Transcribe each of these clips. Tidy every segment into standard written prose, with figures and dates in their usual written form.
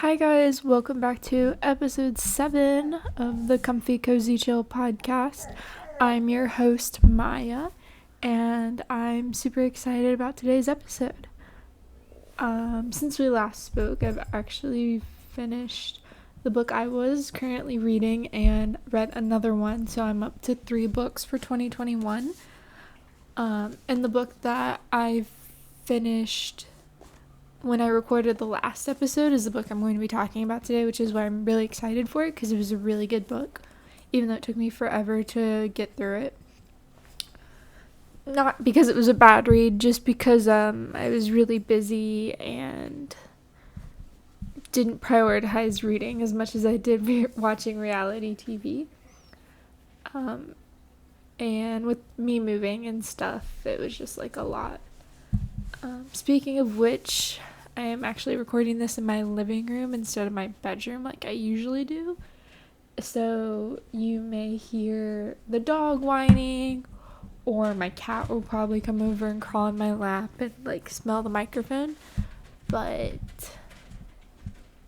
Hi guys, welcome back to episode 7 of the Comfy Cozy Chill podcast. I'm your host Maya, and I'm super excited about today's episode. Since we last spoke, I've actually finished the book I was currently reading and read another one, so I'm up to 3 books for 2021. And the book that I finished when I recorded the last episode is the book I'm going to be talking about today, which is why I'm really excited for it, because it was a really good book, even though it took me forever to get through it. Not because it was a bad read, just because I was really busy and didn't prioritize reading as much as I did watching reality TV. And with me moving and stuff, it was just like a lot. Speaking of which, I am actually recording this in my living room instead of my bedroom like I usually do. So you may hear the dog whining, or my cat will probably come over and crawl in my lap and like smell the microphone. But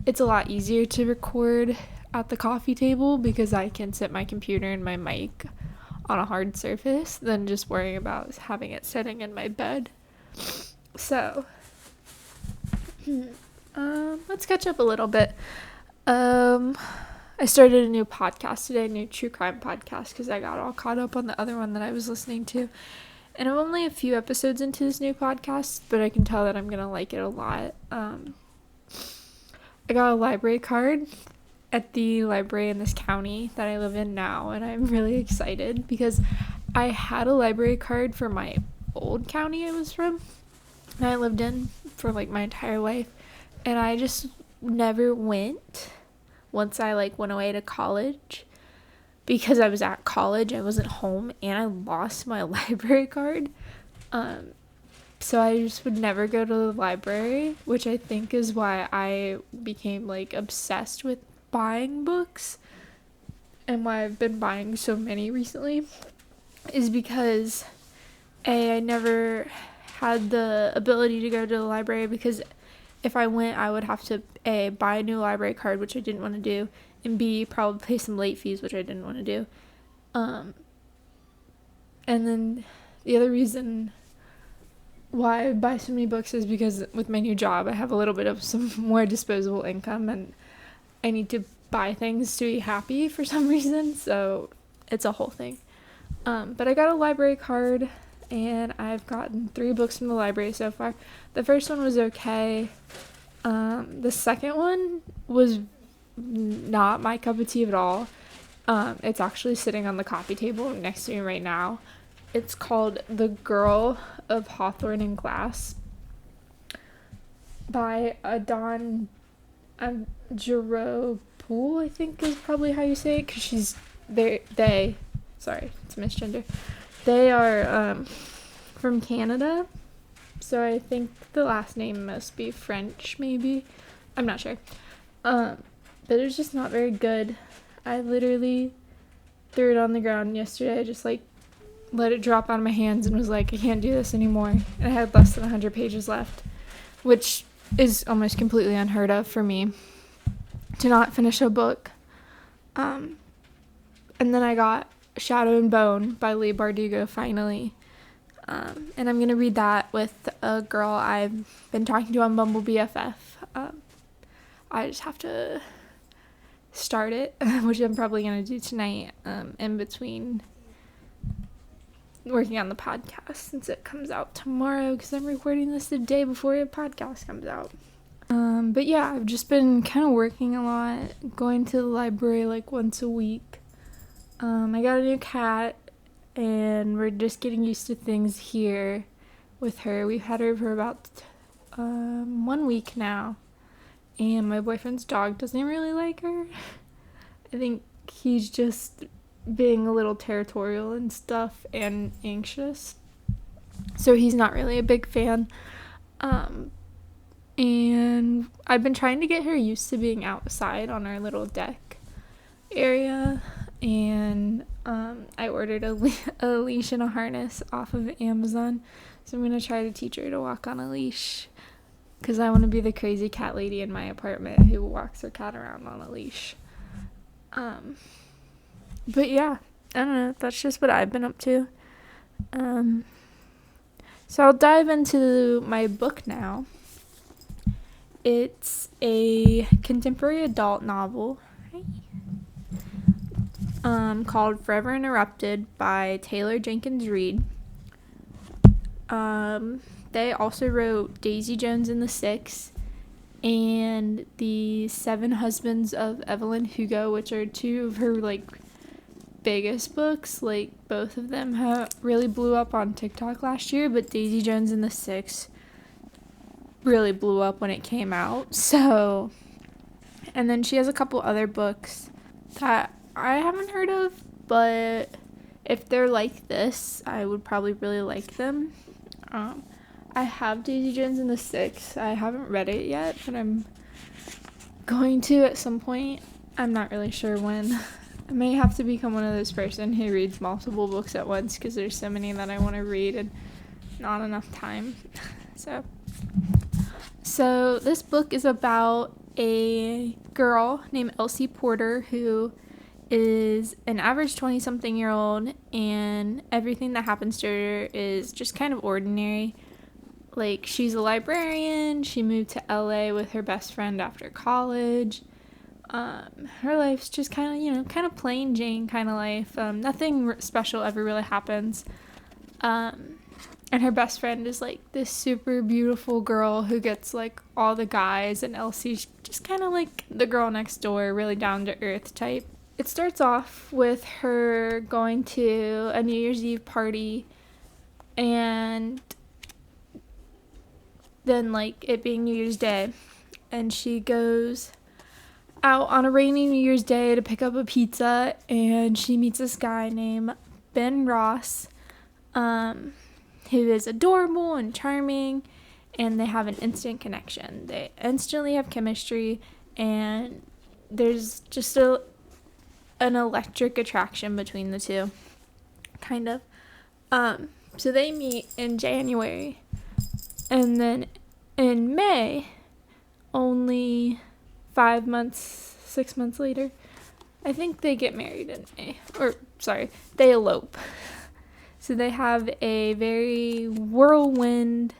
it's a lot easier to record at the coffee table because I can set my computer and my mic on a hard surface than just worrying about having it sitting in my bed. So, let's catch up a little bit. I started a new podcast today, a new true crime podcast, because I got all caught up on the other one that I was listening to. And I'm only a few episodes into this new podcast, but I can tell that I'm going to like it a lot. I got a library card at the library in this county that I live in now, and I'm really excited because I had a library card for my old county I was from. I lived in for like my entire life, and I just never went once I like went away to college because I was at college. I wasn't home and I lost my library card, so I just would never go to the library, which I think is why I became like obsessed with buying books and why I've been buying so many recently, is because I never had the ability to go to the library, because if I went, I would have to A, buy a new library card, which I didn't want to do, and B, probably pay some late fees, which I didn't want to do. And then the other reason why I buy so many books is because with my new job, I have a little bit of some more disposable income, and I need to buy things to be happy for some reason, so it's a whole thing. But I got a library card, and I've gotten 3 books from the library so far. The first one was okay. The second one was not my cup of tea at all. It's actually sitting on the coffee table next to me right now. It's called The Girl of Hawthorne and Glass by Adon Giropool, I think is probably how you say it, because sorry, it's misgender. They are from Canada, so I think the last name must be French, maybe. I'm not sure. But it's just not very good. I literally threw it on the ground yesterday, just like let it drop out of my hands and was like, I can't do this anymore. And I had less than 100 pages left, which is almost completely unheard of for me to not finish a book. And then I got Shadow and Bone by Leigh Bardugo finally, and I'm gonna read that with a girl I've been talking to on Bumble BFF. I just have to start it, which I'm probably gonna do tonight, in between working on the podcast, since it comes out tomorrow, because I'm recording this the day before the podcast comes out. But yeah, I've just been kind of working a lot, going to the library like once a week. I got a new cat, and we're just getting used to things here with her. We've had her for about 1 week now, and my boyfriend's dog doesn't really like her. I think he's just being a little territorial and stuff and anxious, so he's not really a big fan. And I've been trying to get her used to being outside on our little deck area, and I ordered a leash and a harness off of Amazon, so I'm going to try to teach her to walk on a leash because I want to be the crazy cat lady in my apartment who walks her cat around on a leash. But yeah, I don't know. That's just what I've been up to. So I'll dive into my book now. It's a contemporary adult novel called Forever Interrupted by Taylor Jenkins Reid. They also wrote Daisy Jones and the Six and The Seven Husbands of Evelyn Hugo, which are two of her biggest books. Both of them really blew up on TikTok last year, but Daisy Jones and the Six really blew up when it came out. So, and then she has a couple other books that I haven't heard of, but if they're like this, I would probably really like them. I have Daisy Jones and the Six. I haven't read it yet, but I'm going to at some point. I'm not really sure when. I may have to become one of those person who reads multiple books at once because there's so many that I want to read and not enough time. So this book is about a girl named Elsie Porter who is an average 20-something-year-old, and everything that happens to her is just kind of ordinary. She's a librarian. She moved to LA with her best friend after college. Her life's just kind of plain Jane kind of life. Nothing special ever really happens. And her best friend is this super beautiful girl who gets all the guys, and Elsie's just kind of the girl next door, really down to earth type. It starts off with her going to a New Year's Eve party, and then it being New Year's Day, and she goes out on a rainy New Year's Day to pick up a pizza, and she meets this guy named Ben Ross, who is adorable and charming, and they have an instant connection. They instantly have chemistry, and there's just an electric attraction between the two, kind of. So they meet in January, and then in May, only 6 months later, I think they get married in May. They elope. So they have a very whirlwind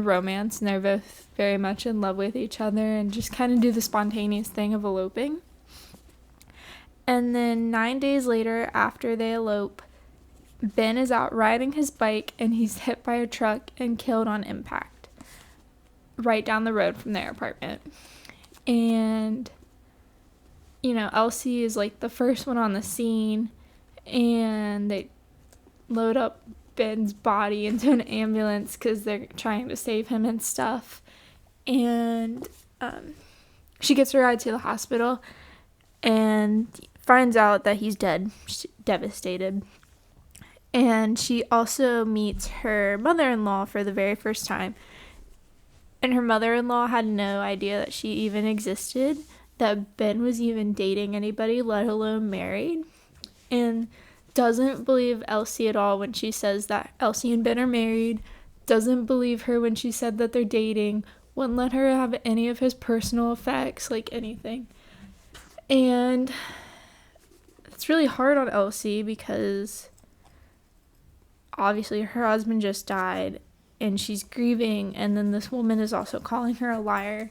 romance, and they're both very much in love with each other and just kind of do the spontaneous thing of eloping. And then 9 days later, after they elope, Ben is out riding his bike and he's hit by a truck and killed on impact right down the road from their apartment. And Elsie is the first one on the scene, and they load up Ben's body into an ambulance because they're trying to save him and stuff. And she gets a ride to the hospital and finds out that he's dead. She's devastated. And she also meets her mother-in-law for the very first time. And her mother-in-law had no idea that she even existed, that Ben was even dating anybody, let alone married. And doesn't believe Elsie at all when she says that Elsie and Ben are married. Doesn't believe her when she said that they're dating. Wouldn't let her have any of his personal effects, anything. And it's really hard on Elsie because obviously her husband just died and she's grieving, and then this woman is also calling her a liar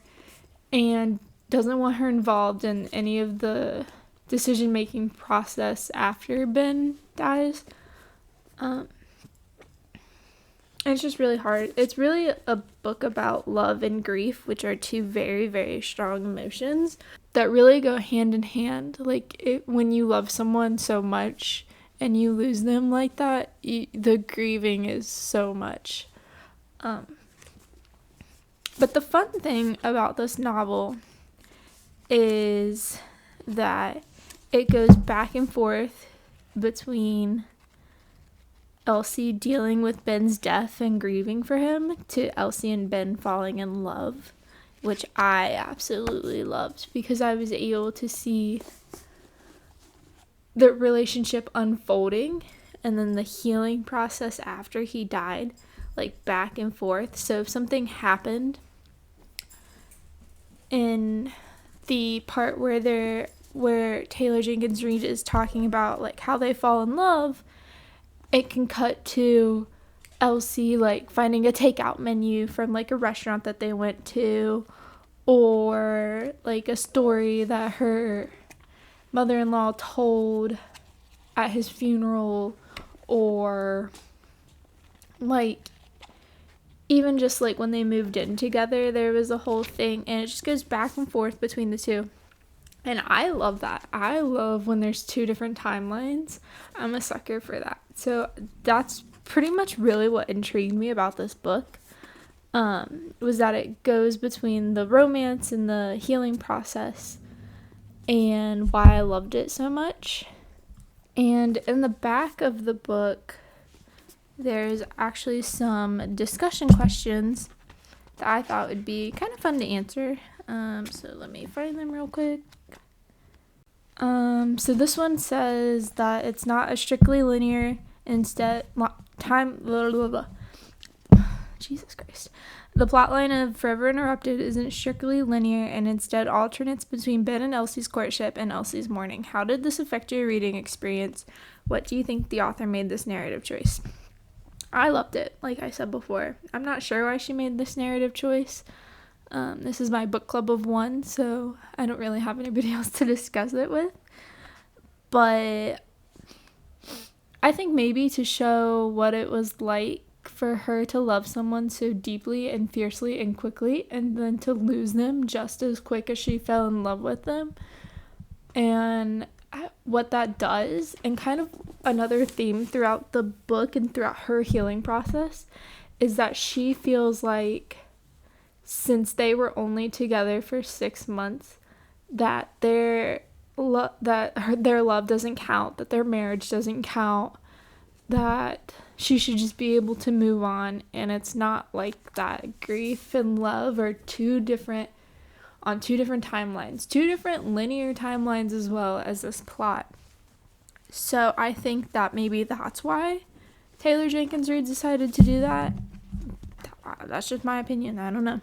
and doesn't want her involved in any of the decision-making process after Ben dies. It's just really hard. It's really a book about love and grief, which are two very, very strong emotions that really go hand in hand. When you love someone so much and you lose them like that, the grieving is so much. But the fun thing about this novel is that it goes back and forth between Elsie dealing with Ben's death and grieving for him to Elsie and Ben falling in love, which I absolutely loved because I was able to see the relationship unfolding and then the healing process after he died, like back and forth. So if something happened in the part where Taylor Jenkins Reid is talking about like how they fall in love, it can cut to Elsie like finding a takeout menu from like a restaurant that they went to, or like a story that her mother-in-law told at his funeral, or like even just like when they moved in together, there was a whole thing, and it just goes back and forth between the two. And I love that. I love when there's two different timelines. I'm a sucker for that. So that's pretty much really what intrigued me about this book, was that it goes between the romance and the healing process, and why I loved it so much. And in the back of the book, there's actually some discussion questions that I thought would be kind of fun to answer. So let me find them real quick. So this one says that it's not a strictly linear, instead Jesus Christ. The plotline of Forever Interrupted isn't strictly linear and instead alternates between Ben and Elsie's courtship and Elsie's mourning. How did this affect your reading experience? What do you think the author made this narrative choice? I loved it, like I said before. I'm not sure why she made this narrative choice. This is my book club of one, so I don't really have anybody else to discuss it with. But I think maybe to show what it was like for her to love someone so deeply and fiercely and quickly, and then to lose them just as quick as she fell in love with them, and what that does. And kind of another theme throughout the book and throughout her healing process is that she feels like, since they were only together for 6 months, that their love doesn't count, that their marriage doesn't count, that she should just be able to move on. And it's not like that grief and love are two different timelines, two different linear timelines, as well as this plot. So I think that maybe that's why Taylor Jenkins Reid decided to do that. That's just my opinion, I don't know,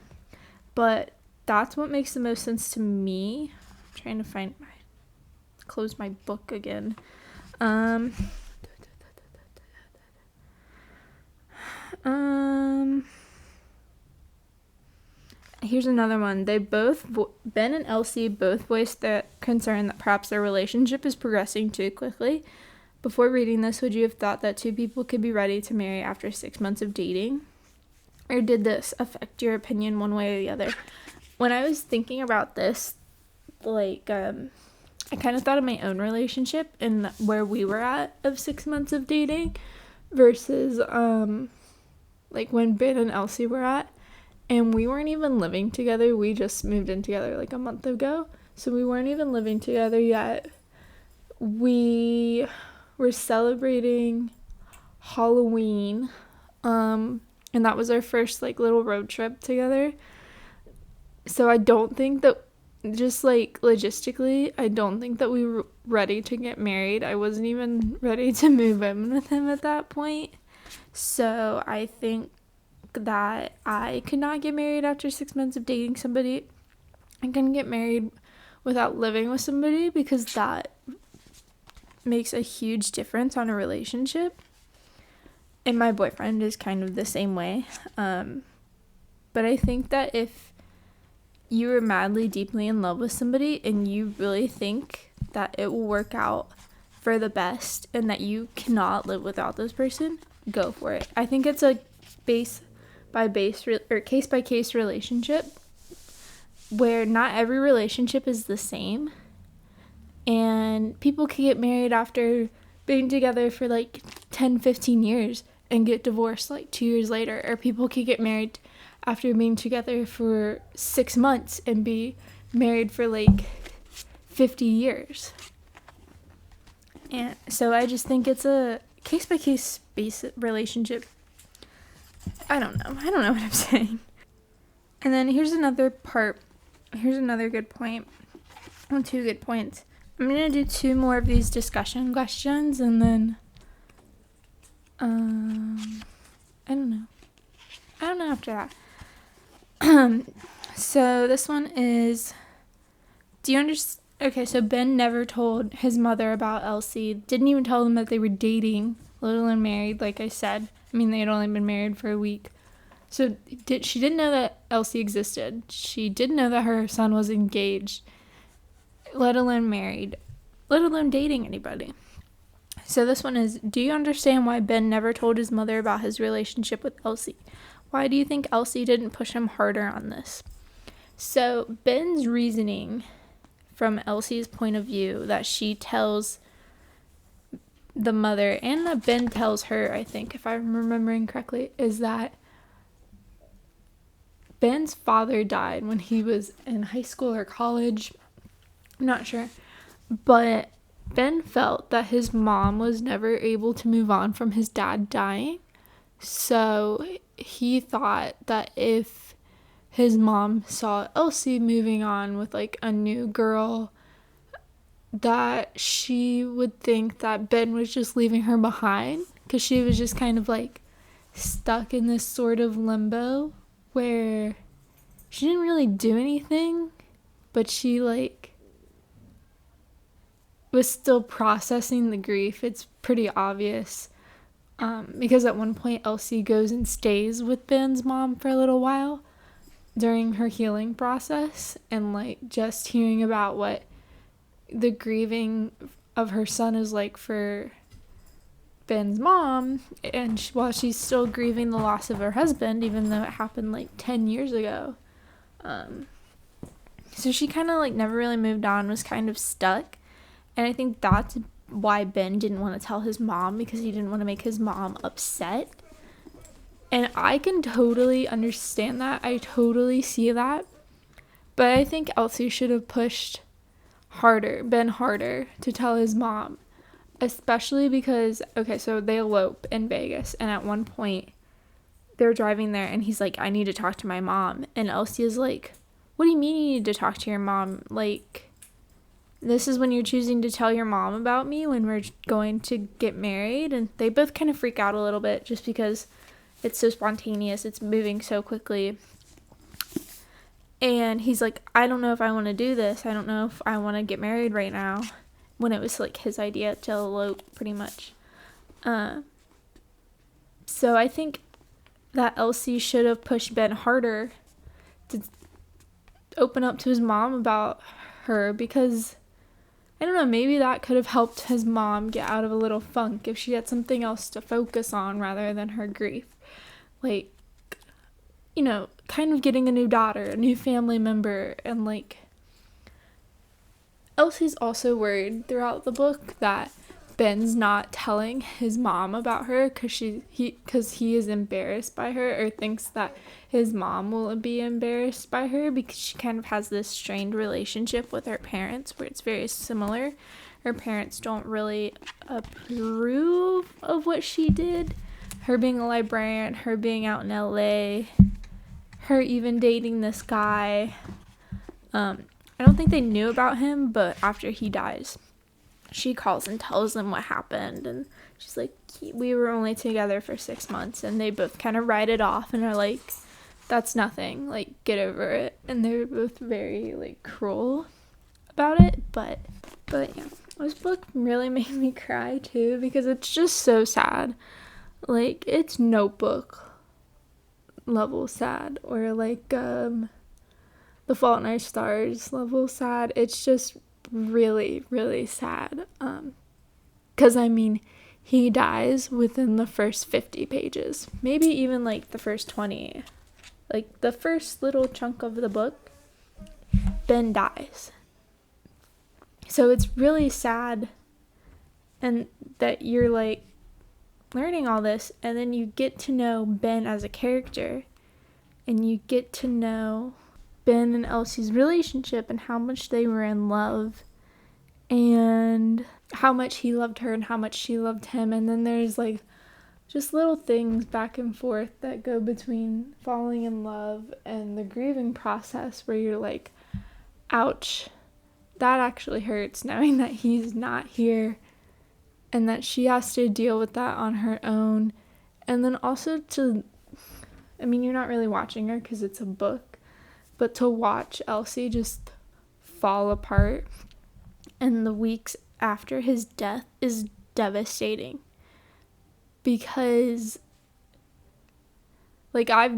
but that's what makes the most sense to me. I'm trying to close my book again. Here's another one. Ben and Elsie both voiced their concern that perhaps their relationship is progressing too quickly. Before reading this, would you have thought that two people could be ready to marry after 6 months of dating? Or did this affect your opinion one way or the other? When I was thinking about this, I kind of thought of my own relationship and where we were at of 6 months of dating versus when Ben and Elsie were at. And we weren't even living together. We just moved in together like a month ago. So we weren't even living together yet. We were celebrating Halloween. And that was our first little road trip together. So I don't think that, just logistically, I don't think that we were ready to get married. I wasn't even ready to move in with him at that point. So I think that I could not get married after 6 months of dating somebody. I couldn't get married without living with somebody, because that makes a huge difference on a relationship. And my boyfriend is kind of the same way. But I think that if you are madly, deeply in love with somebody and you really think that it will work out for the best and that you cannot live without this person, go for it. I think it's a case by case relationship, where not every relationship is the same, and people can get married after being together for 10-15 years and get divorced 2 years later, or people can get married after being together for 6 months and be married for 50 years. And so I just think it's a case by case relationship. I don't know what I'm saying. And then here's another good point. Well, 2 good points. I'm going to do 2 more of these discussion questions, and then, I don't know. I don't know after that. So this one is, do you understand? Okay, so Ben never told his mother about Elsie. Didn't even tell them that they were dating, let alone married, like I said. I mean, they had only been married for a week. So she didn't know that Elsie existed. She didn't know that her son was engaged, let alone married, let alone dating anybody. So this one is, do you understand why Ben never told his mother about his relationship with Elsie? Why do you think Elsie didn't push him harder on this? So Ben's reasoning, from Elsie's point of view, that she tells the mother and that Ben tells her, I think, if I'm remembering correctly, is that Ben's father died when he was in high school or college. I'm not sure. But Ben felt that his mom was never able to move on from his dad dying. So he thought that if his mom saw Elsie moving on with like a new girl, that she would think that Ben was just leaving her behind, because she was just kind of like stuck in this sort of limbo where she didn't really do anything, but she like was still processing the grief. It's pretty obvious, because at one point Elsie goes and stays with Ben's mom for a little while during her healing process, and like just hearing about what the grieving of her son is like for Ben's mom, and while she's still grieving the loss of her husband, even though it happened like 10 years ago. So she kind of like never really moved on, was kind of stuck. And I think that's why Ben didn't want to tell his mom, because he didn't want to make his mom upset. And I can totally understand that. I totally see that. But I think Elsie should have pushed Ben harder to tell his mom. Especially because, okay, so they elope in Vegas. And at one point, they're driving there and he's like, I need to talk to my mom. And Elsie is like, what do you mean you need to talk to your mom? Like, this is when you're choosing to tell your mom about me when we're going to get married? And they both kind of freak out a little bit just because it's so spontaneous. It's moving so quickly. And he's like, I don't know if I want to do this. I don't know if I want to get married right now. When it was like his idea to elope, pretty much. So I think that Elsie should have pushed Ben harder to open up to his mom about her, because I don't know, maybe that could have helped his mom get out of a little funk if she had something else to focus on rather than her grief. Like, you know, kind of getting a new daughter, a new family member, and like, Elsie's also worried throughout the book that Ben's not telling his mom about her because he is embarrassed by her, or thinks that his mom will be embarrassed by her, because she kind of has this strained relationship with her parents where it's very similar. Her parents don't really approve of what she did. Her being a librarian, her being out in LA, her even dating this guy. I don't think they knew about him, but after he dies, she calls and tells them what happened, and she's like, we were only together for 6 months, and they both kind of write it off and are like, that's nothing, like, get over it. And they're both very like cruel about it, but yeah, this book really made me cry too, because it's just so sad. Like, it's Notebook level sad, or like The Fault in Our Stars level sad. It's just really, really sad. Because, I mean, he dies within the first 50 pages. Maybe even, like, the first 20. Like, the first little chunk of the book, Ben dies. So it's really sad, and that you're, like, learning all this, and then you get to know Ben as a character, and you get to know Ben and Elsie's relationship and how much they were in love, and how much he loved her and how much she loved him. And then there's like just little things back and forth that go between falling in love and the grieving process, where you're like, ouch, that actually hurts, knowing that he's not here and that she has to deal with that on her own. And then also to I mean, you're not really watching her because it's a book, but to watch Elsie just fall apart in the weeks after his death is devastating. Because, like, I've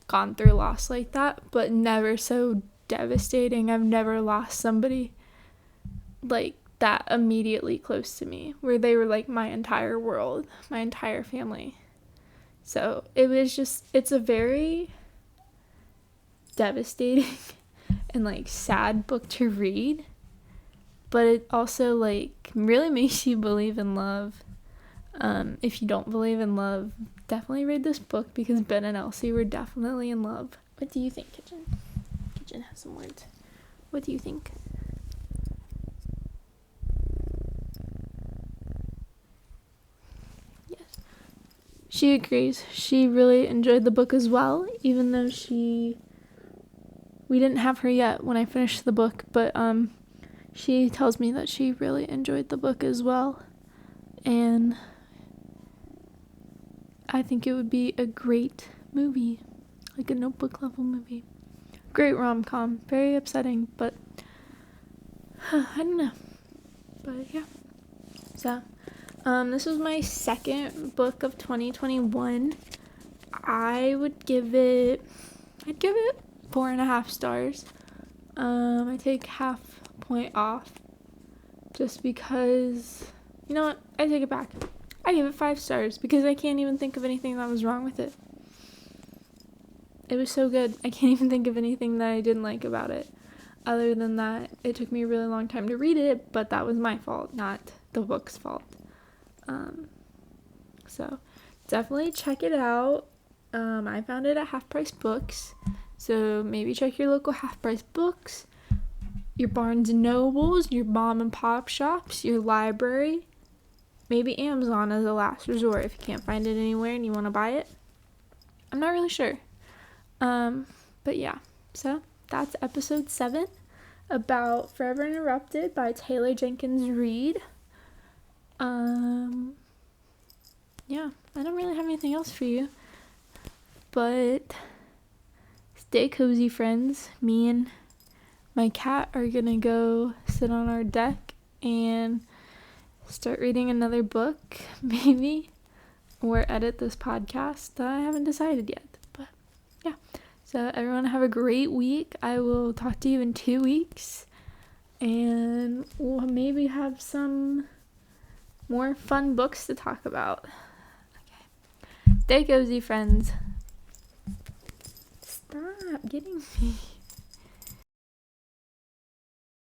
gone through loss like that, but never so devastating. I've never lost somebody like that immediately close to me, where they were like my entire world, my entire family. So it's a very devastating and like sad book to read, but it also like really makes you believe in love. If you don't believe in love, definitely read this book, because Ben and Elsie were definitely in love. What do you think, Kitchen? Kitchen has some words. What do you think? Yes. She agrees. She really enjoyed the book as well, even though we didn't have her yet when I finished the book, but she tells me that she really enjoyed the book as well. And I think it would be a great movie, like a Notebook level movie. Great rom-com, very upsetting, but I don't know. But yeah. So, this was my second book of 2021. I'd give it 4.5 stars. I take half a point off just because, you know what, I take it back. I give it 5 stars because I can't even think of anything that was wrong with it. It was so good. I can't even think of anything that I didn't like about it. Other than that, it took me a really long time to read it, but that was my fault, not the book's fault. So definitely check it out. I found it at Half Price Books, so maybe check your local Half Price Books, your Barnes and Nobles, your mom and pop shops, your library, maybe Amazon as a last resort if you can't find it anywhere and you want to buy it. I'm not really sure. But yeah, so that's episode 7 about Forever Interrupted by Taylor Jenkins Reid. Yeah, I don't really have anything else for you, but stay cozy, friends. Me and my cat are gonna go sit on our deck and start reading another book, maybe, or edit this podcast. I haven't decided yet, but yeah. So everyone have a great week. I will talk to you in 2 weeks, and we'll maybe have some more fun books to talk about. Okay. Stay cozy, friends. Stop getting me.